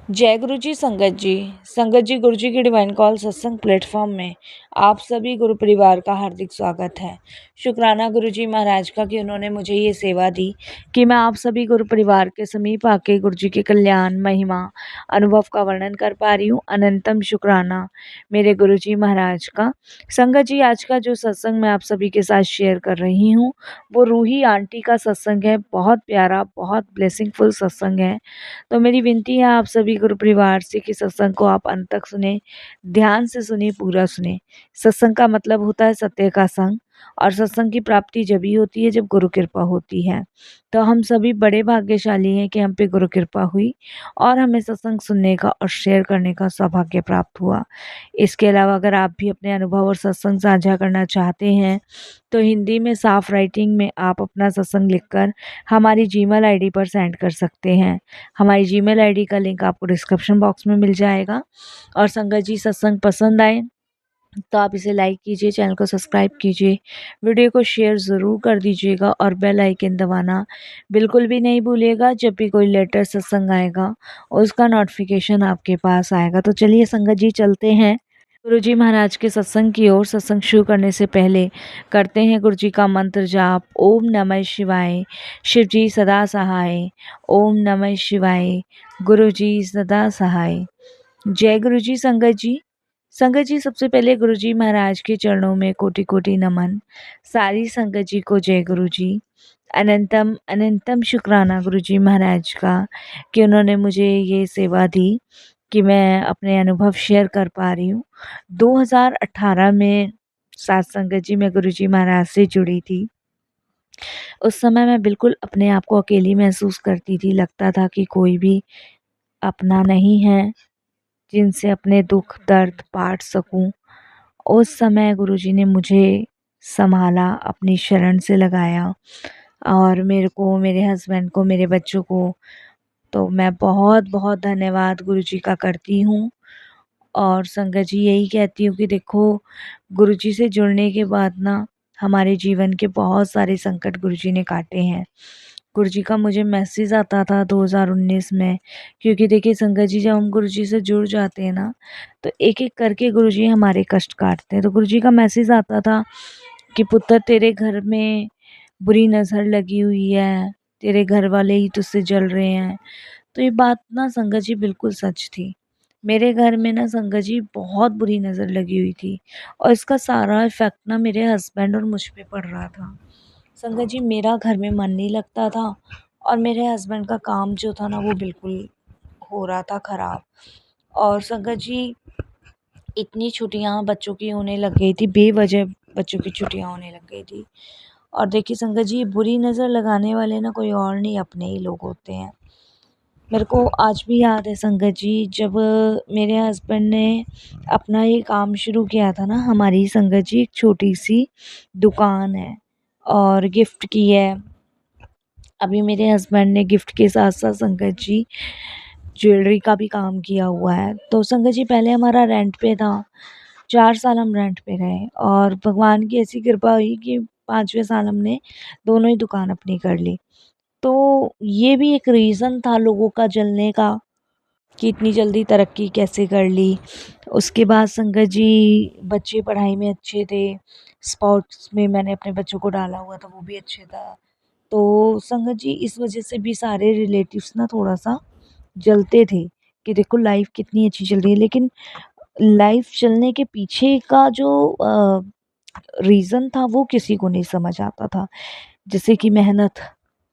जय गुरु जी संगत जी गुरु जी की डिवाइन कॉल सत्संग प्लेटफॉर्म में आप सभी गुरु परिवार का हार्दिक स्वागत है। शुक्राना गुरु जी महाराज का कि उन्होंने मुझे ये सेवा दी कि मैं आप सभी गुरु परिवार के समीप आके गुरु जी के कल्याण महिमा अनुभव का वर्णन कर पा रही हूँ। अनंतम शुक्राना मेरे गुरु जी महाराज का। संगत जी, आज का जो सत्संग मैं आप सभी के साथ शेयर कर रही हूँ वो रूही आंटी का सत्संग है। बहुत प्यारा, बहुत ब्लेसिंगफुल सत्संग है। तो मेरी विनती है आप सभी गुरु परिवार से कि सत्संग को आप अंत तक सुने, ध्यान से सुने, पूरा सुने। सत्संग का मतलब होता है सत्य का संग, और सत्संग की प्राप्ति जब ही होती है जब गुरु कृपा होती है। तो हम सभी बड़े भाग्यशाली हैं कि हम पे गुरु कृपा हुई और हमें सत्संग सुनने का और शेयर करने का सौभाग्य प्राप्त हुआ। इसके अलावा अगर आप भी अपने अनुभव और सत्संग साझा करना चाहते हैं तो हिंदी में साफ राइटिंग में आप अपना सत्संग लिखकर हमारी जीमेल आईडी पर सेंड कर सकते हैं। हमारी जीमेल आईडी का लिंक आपको डिस्क्रिप्शन बॉक्स में मिल जाएगा। और संगत जी, सत्संग पसंद आए तो आप इसे लाइक कीजिए, चैनल को सब्सक्राइब कीजिए, वीडियो को शेयर ज़रूर कर दीजिएगा और बेल आइकन दबाना बिल्कुल भी नहीं भूलिएगा। जब भी कोई लेटेस्ट सत्संग आएगा उसका नोटिफिकेशन आपके पास आएगा। तो चलिए संगत जी, चलते हैं गुरु जी महाराज के सत्संग की ओर। सत्संग शुरू करने से पहले करते हैं गुरु जी का मंत्र जाप। ओम नमः शिवाय, शिव जी सदा सहाय। ओम नमः शिवाय, गुरु जी सदा सहाय। जय गुरु जी। संगत जी, सबसे पहले गुरु जी महाराज के चरणों में कोटि कोटि नमन। सारी संगत जी को जय गुरु जी। अनंतम अनंतम शुक्राना गुरु जी महाराज का कि उन्होंने मुझे ये सेवा दी कि मैं अपने अनुभव शेयर कर पा रही हूँ। 2018 में सात संगत जी मैं गुरु जी महाराज से जुड़ी थी। उस समय मैं बिल्कुल अपने आप को अकेली महसूस करती थी। लगता था कि कोई भी अपना नहीं है जिनसे अपने दुख दर्द बांट सकूं। उस समय गुरुजी ने मुझे संभाला, अपनी शरण से लगाया, और मेरे को, मेरे हस्बैंड को, मेरे बच्चों को तो मैं बहुत बहुत धन्यवाद गुरुजी का करती हूँ। और संगत जी, यही कहती हूँ कि देखो, गुरुजी से जुड़ने के बाद ना हमारे जीवन के बहुत सारे संकट गुरुजी ने काटे हैं। गुरुजी का मुझे मैसेज आता था 2019 में, क्योंकि देखिए संगत जी, जब हम गुरुजी से जुड़ जाते हैं ना तो एक एक करके गुरुजी हमारे कष्ट काटते हैं। तो गुरुजी का मैसेज आता था कि पुत्र, तेरे घर में बुरी नज़र लगी हुई है, तेरे घर वाले ही तुझसे जल रहे हैं। तो ये बात ना संगत जी बिल्कुल सच थी। मेरे घर में ना संगत जी बहुत बुरी नज़र लगी हुई थी, और इसका सारा इफ़ेक्ट ना मेरे हस्बैंड और मुझ पे पड़ रहा था। संगत जी, मेरा घर में मन नहीं लगता था, और मेरे हस्बैंड का काम जो था ना वो बिल्कुल हो रहा था ख़राब। और संगत जी, इतनी छुट्टियां बच्चों की होने लग गई थी, बेवजह बच्चों की छुट्टियां होने लग गई थी। और देखिए संगत जी, बुरी नज़र लगाने वाले ना कोई और नहीं, अपने ही लोग होते हैं। मेरे को आज भी याद है संगत जी, जब मेरे हस्बैंड ने अपना ये काम शुरू किया था ना, हमारी संगत जी एक छोटी सी दुकान है और गिफ्ट की है। अभी मेरे हस्बैंड ने गिफ्ट के साथ साथ संगत जी ज्वेलरी का भी काम किया हुआ है। तो संगत जी, पहले हमारा रेंट पे था, 4 साल हम रेंट पे रहे, और भगवान की ऐसी कृपा हुई कि 5वें साल हमने दोनों ही दुकान अपनी कर ली। तो ये भी एक रीज़न था लोगों का जलने का कि इतनी जल्दी तरक्की कैसे कर ली। उसके बाद संगत जी, बच्चे पढ़ाई में अच्छे थे, स्पोर्ट्स में मैंने अपने बच्चों को डाला हुआ था, वो भी अच्छे था। तो संगत जी, इस वजह से भी सारे रिलेटिव्स ना थोड़ा सा जलते थे कि देखो लाइफ कितनी अच्छी चल रही है। लेकिन लाइफ चलने के पीछे का जो रीज़न था वो किसी को नहीं समझ आता था। जैसे कि मेहनत,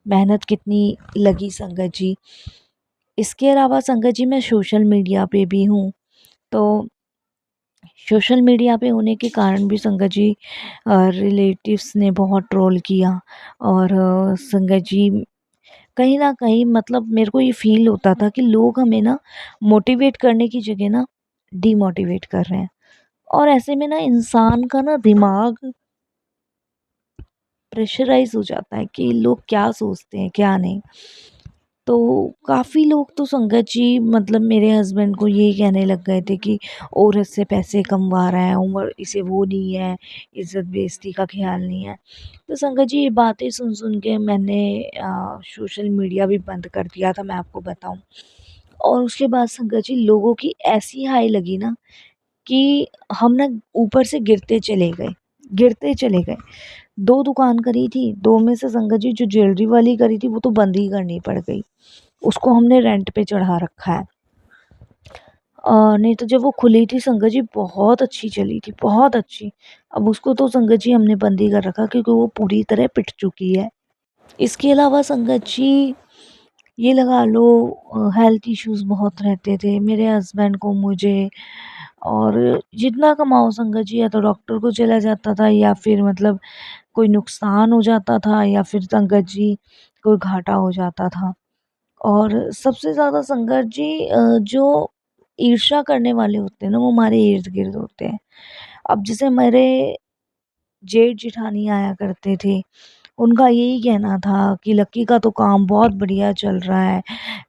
मेहनत कितनी लगी संगत जी। इसके अलावा संगत जी, मैं सोशल मीडिया पे भी हूँ। तो सोशल मीडिया पे होने के कारण भी संगत जी रिलेटिव्स ने बहुत ट्रोल किया। और संगत जी, कहीं न कहीं मतलब मेरे को ये फ़ील होता था कि लोग हमें ना मोटिवेट करने की जगह ना डीमोटिवेट कर रहे हैं। और ऐसे में ना इंसान का ना दिमाग प्रेशराइज़ हो जाता है कि लोग क्या सोचते हैं, क्या नहीं। तो काफ़ी लोग तो संगत जी मतलब मेरे हस्बैंड को ये कहने लग गए थे कि औरत से पैसे कमवा रहा है, उम्र इसे वो नहीं है, इज़्ज़त बेइज़्ज़ती का ख़्याल नहीं है। तो संगत जी, ये बातें सुन सुन के मैंने सोशल मीडिया भी बंद कर दिया था, मैं आपको बताऊँ। और उसके बाद संगत जी लोगों की ऐसी हाय लगी ना कि हम ना ऊपर से गिरते चले गए। 2 दुकान करी थी, 2 में से संगत जी जो ज्वेलरी वाली करी थी वो तो बंद ही करनी पड़ गई। उसको हमने रेंट पे चढ़ा रखा है। नहीं तो जब वो खुली थी संगत जी बहुत अच्छी चली थी, बहुत अच्छी। अब उसको तो संगत जी हमने बंद ही कर रखा क्योंकि वो पूरी तरह पिट चुकी है। इसके अलावा संगत जी ये लगा लो हेल्थ इश्यूज़ बहुत रहते थे मेरे हस्बैंड को, मुझे। और जितना कमाओ संगत जी या तो डॉक्टर को चला जाता था या फिर मतलब कोई नुकसान हो जाता था या फिर संगत जी कोई घाटा हो जाता था। और सबसे ज़्यादा संगत जी जो ईर्ष्या करने वाले होते हैं ना वो हमारे इर्द-गिर्द होते हैं। अब जैसे मेरे जेठ-जेठानी आया करते थे, उनका यही कहना था कि लक्की का तो काम बहुत बढ़िया चल रहा है,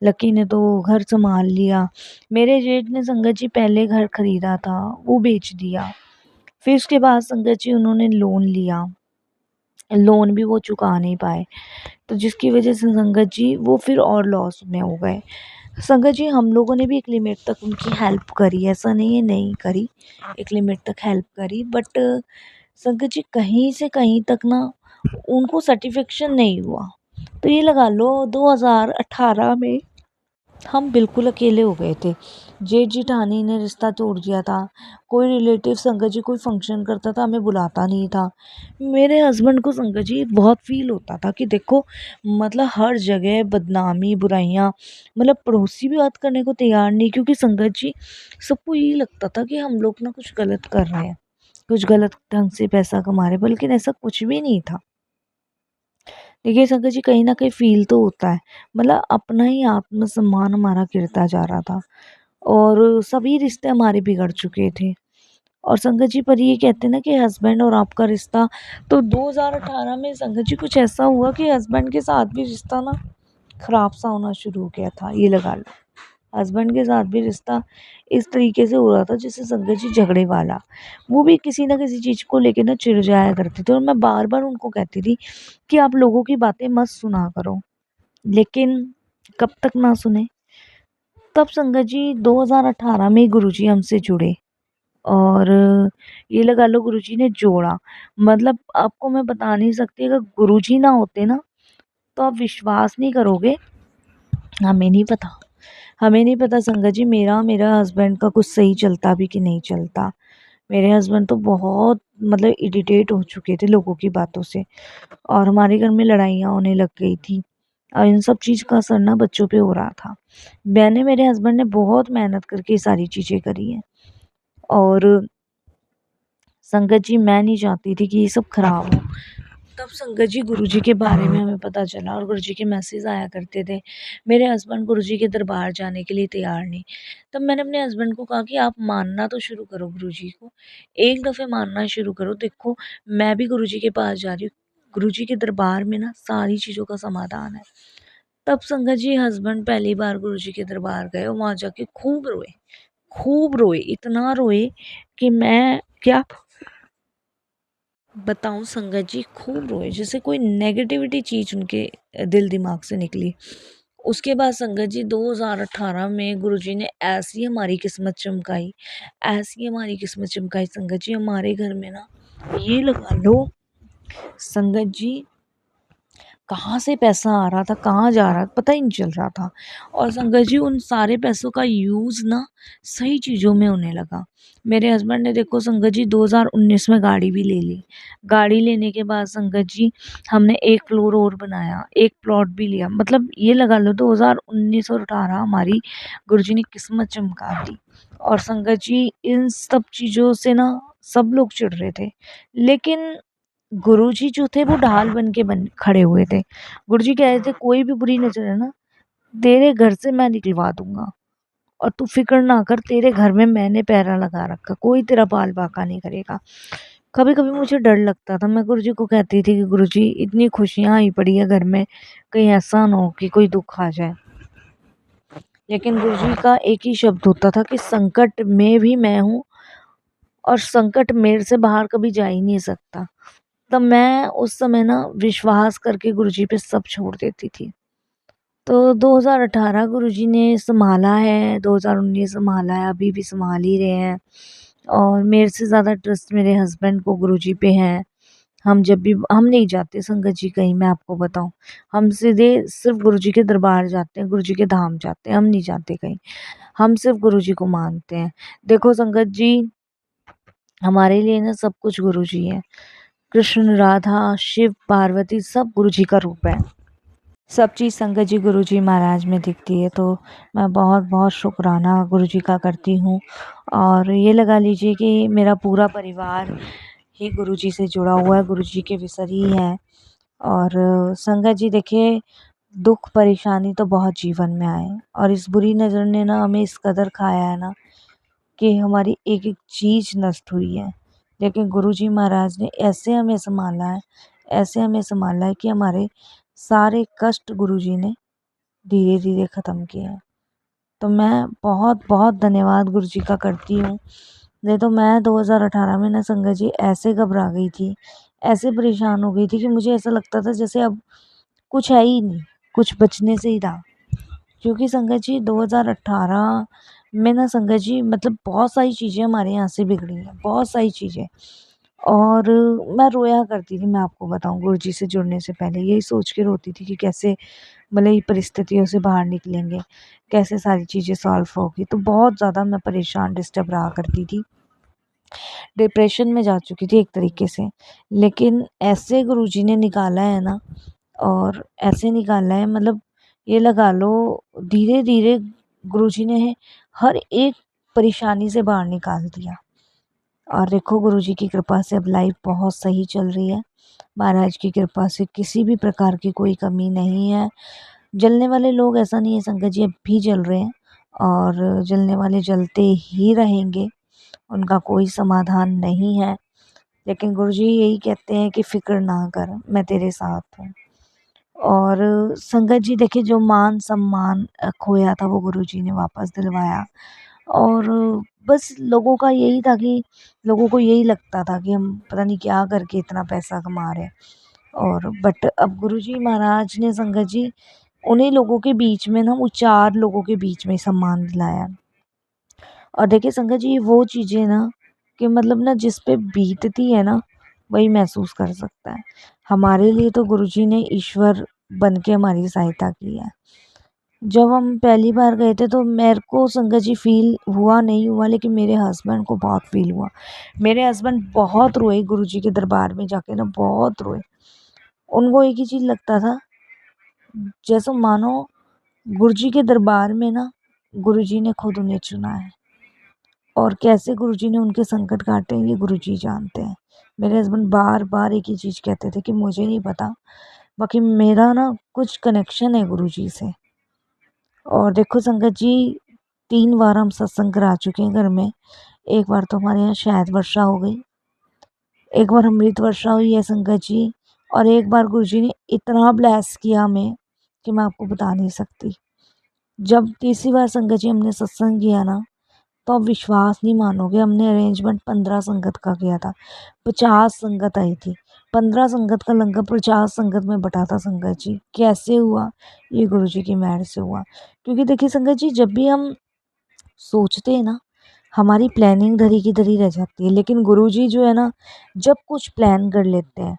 लक्की ने तो घर सँभाल लिया। मेरे जेठ ने संगत जी पहले घर खरीदा था, वो बेच दिया। फिर उसके बाद संगत जी उन्होंने लोन लिया, लोन भी वो चुका नहीं पाए, तो जिसकी वजह से संगत जी वो फिर और लॉस में हो गए। संगत जी हम लोगों ने भी एक लिमिट तक उनकी हेल्प करी, ऐसा नहीं है नहीं करी, एक लिमिट तक हेल्प करी, बट संगत जी कहीं से कहीं तक ना उनको सैटिस्फैक्शन नहीं हुआ। तो ये लगा लो 2018 में हम बिल्कुल अकेले हो गए थे। जेठ-जेठानी ने रिश्ता तोड़ दिया था। कोई रिलेटिव संगत जी कोई फ़ंक्शन करता था, हमें बुलाता नहीं था। मेरे हस्बैंड को संगत जी बहुत फ़ील होता था कि देखो मतलब हर जगह बदनामी, बुराइयाँ, मतलब पड़ोसी भी बात करने को तैयार नहीं क्योंकि संगत जी सबको यही लगता था कि हम लोग ना कुछ गलत कर रहे हैं, कुछ गलत ढंग से पैसा कमा रहे हैं, बल्कि ऐसा कुछ भी नहीं था। देखिए संगत जी कहीं न कहीं फ़ील तो होता है, मतलब अपना ही आत्मसम्मान हमारा गिरता जा रहा था और सभी रिश्ते हमारे बिगड़ चुके थे। और संगत जी पर ये कहते हैं ना कि हस्बैंड और आपका रिश्ता, तो 2018 में संगत जी कुछ ऐसा हुआ कि हस्बैंड के साथ भी रिश्ता ना खराब सा होना शुरू हो गया था, ये लगा लो। हस्बैंड के साथ भी रिश्ता इस तरीके से हो रहा था जैसे संगत जी झगड़े वाला। वो भी किसी न किसी चीज़ को लेके ना चिढ़ जाया करते थे और मैं बार-बार उनको कहती थी कि आप लोगों की बातें मत सुना करो, लेकिन कब तक ना सुने। तब संगत जी 2018 में गुरुजी हमसे जुड़े और ये लगा लो गुरुजी ने जोड़ा। मतलब आपको मैं बता नहीं सकती, अगर गुरुजी ना होते ना तो आप विश्वास नहीं करोगे, हमें नहीं पता। हमें नहीं पता संगत जी मेरा हस्बैंड का कुछ सही चलता भी कि नहीं चलता। मेरे हस्बैंड तो बहुत मतलब इरिटेट हो चुके थे लोगों की बातों से और हमारे घर में लड़ाइयाँ होने लग गई थी और इन सब चीज़ का असर ना बच्चों पे हो रहा था। मैंने मेरे हस्बैंड ने बहुत मेहनत करके ये सारी चीज़ें करी हैं और संगत जी मैं नहीं चाहती थी कि ये सब खराब हो। तब संगत जी गुरुजी के बारे में हमें पता चला और गुरुजी के मैसेज आया करते थे। मेरे हस्बैंड गुरुजी के दरबार जाने के लिए तैयार नहीं। तब मैंने अपने हस्बैंड को कहा कि आप मानना तो शुरू करो गुरुजी को। एक दफ़े मानना शुरू करो, देखो मैं भी गुरुजी के पास जा रही हूँ। गुरुजी के दरबार में ना सारी चीज़ों का समाधान है। तब संगत जी हस्बैंड पहली बार गुरुजी के दरबार गए और वहाँ जाके खूब रोए, इतना रोए कि मैं क्या बताऊँ संगत जी, खूब रोए जैसे कोई नेगेटिविटी चीज़ उनके दिल दिमाग से निकली। उसके बाद संगत जी 2018 में गुरुजी ने ऐसी हमारी किस्मत चमकाई, ऐसी हमारी किस्मत चमकाई संगत जी, हमारे घर में ना ये लगा लो संगत जी कहाँ से पैसा आ रहा था, कहाँ जा रहा था, पता ही नहीं चल रहा था। और संगत जी उन सारे पैसों का यूज़ ना सही चीज़ों में होने लगा। मेरे हस्बैंड ने देखो संगत जी 2019 में गाड़ी भी ले ली। गाड़ी लेने के बाद संगत जी हमने 1 फ्लोर और बनाया, 1 प्लॉट भी लिया। मतलब ये लगा लो 2019 और 18 हमारी गुरुजी ने किस्मत चमका दी। और संगत जी इन सब चीज़ों से ना सब लोग चिढ़ रहे थे। लेकिन गुरुजी जो थे वो ढाल बन के बन खड़े हुए थे। गुरुजी कह रहे थे कोई भी बुरी नज़र है ना तेरे घर से मैं निकलवा दूँगा और तू फ़िक्र ना कर, तेरे घर में मैंने पहरा लगा रखा, कोई तेरा बाल बाका नहीं करेगा। कभी-कभी मुझे डर लगता था, मैं गुरुजी को कहती थी कि गुरुजी इतनी खुशियाँ आई पड़ी है घर में, कहीं ऐसा ना हो कि कोई दुःख आ जाए। लेकिन गुरुजी का एक ही शब्द होता था कि संकट में भी मैं हूँ और संकट मेरे से बाहर कभी जा ही नहीं सकता। तब मैं उस समय ना विश्वास करके गुरुजी पे सब छोड़ देती थी। तो 2018 गुरुजी ने सँभाला है, 2019 सँभाला है, अभी भी सँभाल ही रहे हैं और मेरे से ज़्यादा ट्रस्ट मेरे हस्बैंड को गुरुजी पे है। हम नहीं जाते संगत जी कहीं, मैं आपको बताऊँ। हम सीधे सिर्फ़ गुरुजी के दरबार जाते हैं, गुरुजी के धाम जाते हैं, हम नहीं जाते कहीं। हम सिर्फ़ गुरुजी को मानते हैं। देखो संगत जी, हमारे लिए ना सब कुछ गुरुजी है। कृष्ण, राधा, शिव, पार्वती सब गुरुजी का रूप है। सब चीज़ संगत जी गुरुजी महाराज में दिखती है, तो मैं बहुत-बहुत शुकराना गुरुजी का करती हूँ। और ये लगा लीजिए कि मेरा पूरा परिवार ही गुरुजी से जुड़ा हुआ है, गुरुजी के विषय ही है। और संगत जी देखिए, दुख परेशानी तो बहुत जीवन में आए और इस बुरी नज़र ने ना हमें इस कदर खाया है ना कि हमारी एक-एक चीज़ नष्ट हुई है। लेकिन गुरुजी महाराज ने ऐसे हमें सँभाला है, ऐसे हमें सँभाला है कि हमारे सारे कष्ट गुरुजी ने धीरे-धीरे ख़त्म किए हैं। तो मैं बहुत-बहुत धन्यवाद गुरुजी का करती हूँ। नहीं तो मैं 2018 में ना संगत जी ऐसे घबरा गई थी, ऐसे परेशान हो गई थी कि मुझे ऐसा लगता था जैसे अब कुछ है ही नहीं, कुछ बचने से ही था। क्योंकि संगत जी 2018 में ना संगत जी मतलब बहुत सारी चीज़ें हमारे यहाँ से बिगड़ी हैं, बहुत सारी चीज़ें। और मैं रोया करती थी, मैं आपको बताऊँ, गुरुजी से जुड़ने से पहले यही सोच के रोती थी कि कैसे मतलब ये परिस्थितियों से बाहर निकलेंगे, कैसे सारी चीज़ें सॉल्व होगी। तो बहुत ज़्यादा मैं परेशान डिस्टर्ब रहा करती थी। डिप्रेशन में जा चुकी थी एक तरीके से। लेकिन ऐसे गुरुजी ने निकाला है ना, और ऐसे निकाला है मतलब ये लगा लो, धीरे-धीरे गुरुजी ने हर एक परेशानी से बाहर निकाल दिया। और देखो गुरुजी की कृपा से अब लाइफ बहुत सही चल रही है। महाराज की कृपा से किसी भी प्रकार की कोई कमी नहीं है। जलने वाले लोग ऐसा नहीं है संगत जी, अब भी जल रहे हैं और जलने वाले जलते ही रहेंगे, उनका कोई समाधान नहीं है। लेकिन गुरुजी यही कहते हैं कि फ़िक्र ना कर, मैं तेरे साथ हूँ। और संगत जी देखिए, जो मान-सम्मान खोया था वो गुरुजी ने वापस दिलवाया। और बस लोगों का यही था कि लोगों को यही लगता था कि हम पता नहीं क्या करके इतना पैसा कमा रहे हैं। और बट अब गुरुजी महाराज ने संगत जी उन्हीं लोगों के बीच में ना, वो 4 लोगों के बीच में सम्मान दिलाया। और देखिए संगत जी, वो चीज़ें ना कि मतलब ना जिस पे बीतती है ना, वही महसूस कर सकता है। हमारे लिए तो गुरुजी ने ईश्वर बन के हमारी सहायता की है। जब हम पहली बार गए थे तो मेरे को संगत जी फ़ील हुआ नहीं हुआ, लेकिन मेरे हस्बैंड को बहुत फ़ील हुआ। मेरे हस्बैंड बहुत रोए गुरुजी के दरबार में जाके ना, बहुत रोए। उनको एक ही चीज़ लगता था, जैसे मानो गुरुजी के दरबार में ना गुरुजी ने खुद उन्हें चुना है। और कैसे गुरुजी ने उनके संकट काटे हैं, ये गुरुजी जानते हैं। मेरे हस्बैंड बार-बार एक ही चीज़ कहते थे कि मुझे नहीं पता, बाकी मेरा ना कुछ कनेक्शन है गुरुजी से। और देखो संगत जी, 3 बार हम सत्संग करा चुके हैं घर में। एक बार तो हमारे यहाँ शहद वर्षा हो गई, एक बार अमृत वर्षा हुई है संगत जी, और एक बार गुरुजी ने इतना ब्लेस किया हमें कि मैं आपको बता नहीं सकती। जब तीसरी बार संगत जी हमने सत्संग किया ना, तो आप विश्वास नहीं मानोगे, हमने अरेंजमेंट 15 संगत का किया था। 50 संगत आई थी। 15 संगत का लंगर 50 संगत में बँटा था संगत जी। कैसे हुआ? ये गुरुजी की मेहर से हुआ। क्योंकि देखिए संगत जी, जब भी हम सोचते हैं ना, हमारी प्लानिंग धरी की धरी रह जाती है। लेकिन गुरुजी जो है ना, जब कुछ प्लान कर लेते हैं,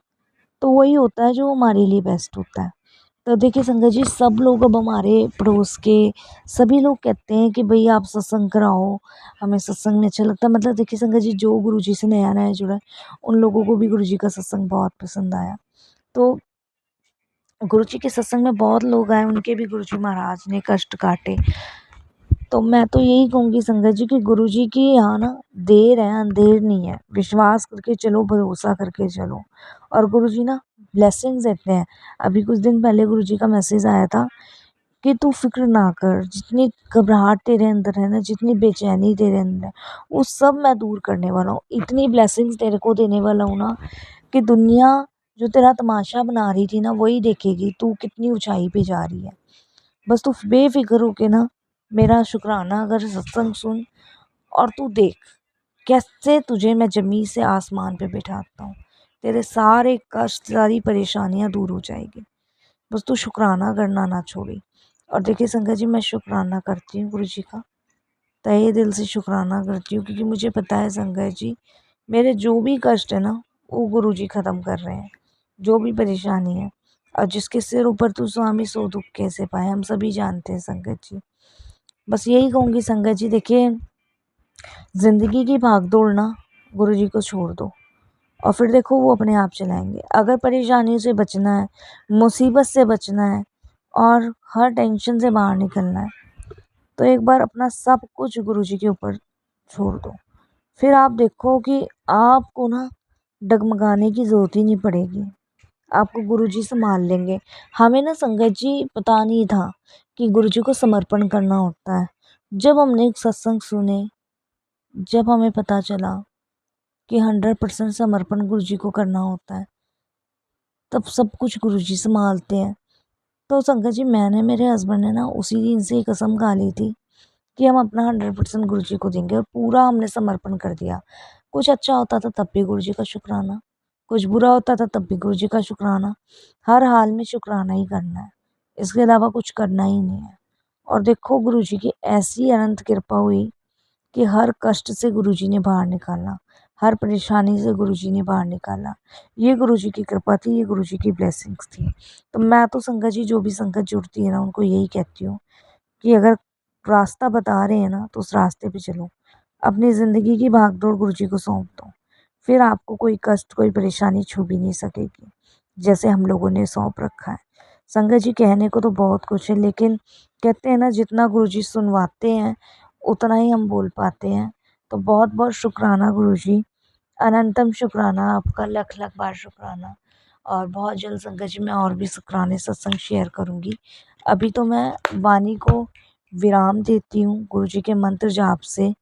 तो वही होता है जो हमारे लिए बेस्ट होता है। तो देखिए संगत जी, सब लोग अब हमारे पड़ोस के सभी लोग कहते हैं कि भई आप सत्संग कराओ, हमें सत्संग में अच्छा लगता है। मतलब देखिए संगत जी, जो गुरुजी से नया-नया जुड़ा है, उन लोगों को भी गुरुजी का सत्संग बहुत पसंद आया। तो गुरुजी के सत्संग में बहुत लोग आए, उनके भी गुरुजी महाराज ने कष्ट काटे। तो मैं तो यही कहूँगी संगत जी कि गुरुजी के यहाँ ना देर है, अंधेर नहीं है। विश्वास करके चलो, भरोसा करके चलो, और गुरुजी ना ब्लेसिंग्स देते हैं। अभी कुछ दिन पहले गुरुजी का मैसेज आया था कि तू फ़िक्र ना कर, जितनी घबराहट तेरे अंदर है ना, जितनी बेचैनी तेरे अंदर है, वो सब मैं दूर करने वाला हूँ। इतनी ब्लेसिंग्स तेरे को देने वाला हूँ ना कि दुनिया जो तेरा तमाशा बना रही थी ना, वही देखेगी तू कितनी ऊँचाई पे जा रही है। बस तू बेफ़िक्र होके ना मेरा शुकराना अगर सत्संग सुन, और तू देख कैसे तुझे मैं ज़मीन से आसमान पे बिठाता हूँ। तेरे सारे कष्ट, सारी परेशानियाँ दूर हो जाएगी। बस तू शुकराना करना ना छोड़ी। और देखिए संगत जी, मैं शुक्राना करती हूँ गुरु जी का, तहे दिल से शुक्राना करती हूँ, क्योंकि मुझे पता है संगत जी, मेरे जो भी कष्ट है ना वो गुरु जी ख़त्म कर रहे हैं, जो भी परेशानी है। और जिसके सिर ऊपर तू स्वामी सो दुख कैसे पाए, हम सभी जानते हैं संगत जी। बस यही कहूँगी संगत जी, देखिए ज़िंदगी की भागदौड़ ना गुरु जी को छोड़ दो, और फिर देखो वो अपने आप चलाएंगे। अगर परेशानियों से बचना है, मुसीबत से बचना है और हर टेंशन से बाहर निकलना है, तो एक बार अपना सब कुछ गुरु जी के ऊपर छोड़ दो। फिर आप देखो कि आपको ना डगमगाने की ज़रूरत ही नहीं पड़ेगी, आपको गुरुजी संभाल लेंगे। हमें ना संगत जी पता नहीं था कि गुरुजी को समर्पण करना होता है। जब हमने एक सत्संग सुने, जब हमें पता चला कि 100% समर्पण गुरुजी को करना होता है, तब सब कुछ गुरुजी संभालते हैं। तो संगत जी, मैंने, मेरे हस्बैंड ने ना उसी दिन से कसम खा ली थी कि हम अपना 100% गुरुजी को देंगे, और पूरा हमने समर्पण कर दिया। कुछ अच्छा होता था तब भी गुरुजी का शुक्राना, कुछ बुरा होता था तब भी गुरुजी का शुक्राना। हर हाल में शुक्राना ही करना है, इसके अलावा कुछ करना ही नहीं है। और देखो गुरुजी की ऐसी अनंत कृपा हुई कि हर कष्ट से गुरुजी ने बाहर निकाला, हर परेशानी से गुरुजी ने बाहर निकाला। ये गुरुजी की कृपा थी, ये गुरुजी की ब्लेसिंग्स थी। तो मैं तो संगत जी, जो भी संगत जुड़ती है ना, उनको यही कहती हूँ कि अगर रास्ता बता रहे हैं ना तो उस रास्ते पे चलो। अपनी ज़िंदगी की भागदौड़ गुरुजी को सौंप दो, फिर आपको कोई कष्ट, कोई परेशानी छू भी नहीं सकेगी, जैसे हम लोगों ने सौंप रखा है। संगत जी, कहने को तो बहुत कुछ है, लेकिन कहते हैं ना, जितना गुरुजी सुनवाते हैं उतना ही हम बोल पाते हैं। तो बहुत बहुत शुक्राना गुरुजी, अनंतम शुक्राना आपका, लख लख बार शुक्राना। और बहुत जल्द संगत जी मैं और भी शुक्राने सत्संग शेयर करूँगी। अभी तो मैं वाणी को विराम देती हूँ गुरु जी के मंत्र जाप से।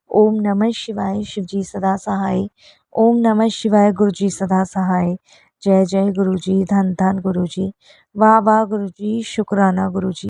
ओम नमः शिवाय, शिव जी सदा सहाय। ओम नमः शिवाय, गुरु जी सदा सहाय। जय जय गुरु जी, धन धन गुरु जी, वाह वाह गुरु जी, शुक्राना गुरु जी।